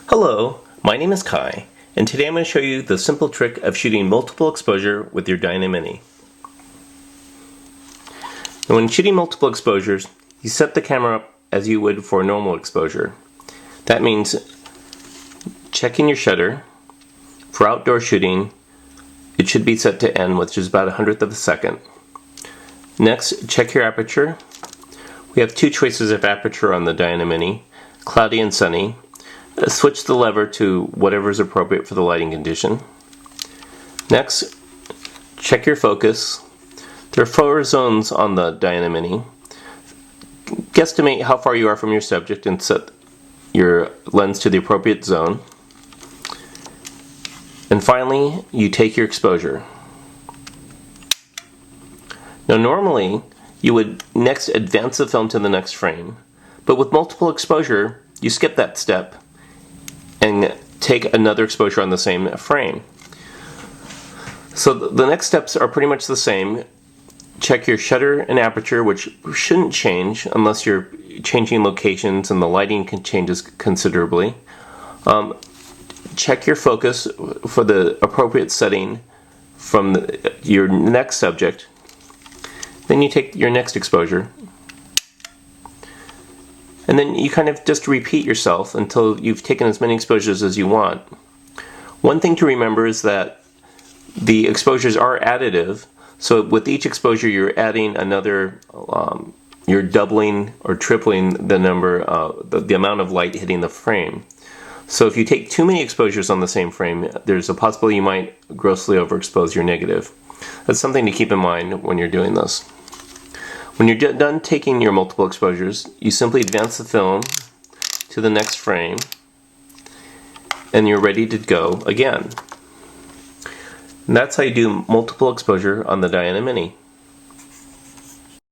Hello, my name is Kai, and today I'm going to show you the simple trick of shooting multiple exposure with your Diana Mini. Now, when shooting multiple exposures, you set the camera up as you would for a normal exposure. That means checking your shutter. For outdoor shooting, it should be set to N, which is about 1/100th of a second. Next, check your aperture. We have two choices of aperture on the Diana Mini, cloudy and sunny. Switch the lever to whatever is appropriate for the lighting condition. Next, check your focus. There are 4 zones on the Diana Mini. Guesstimate how far you are from your subject and set your lens to the appropriate zone. And finally, you take your exposure. Now normally, you would next advance the film to the next frame, but with multiple exposure, you skip that step and take another exposure on the same frame. So the next steps are pretty much the same. Check your shutter and aperture, which shouldn't change unless you're changing locations and the lighting changes considerably. Check your focus for the appropriate setting from your next subject. Then you take your next exposure. And then you kind of just repeat yourself until you've taken as many exposures as you want. One thing to remember is that the exposures are additive, so with each exposure you're adding another, you're doubling or tripling the number, the amount of light hitting the frame. So if you take too many exposures on the same frame, there's a possibility you might grossly overexpose your negative. That's something to keep in mind when you're doing this. When you're done taking your multiple exposures, you simply advance the film to the next frame and you're ready to go again. And that's how you do multiple exposure on the Diana Mini.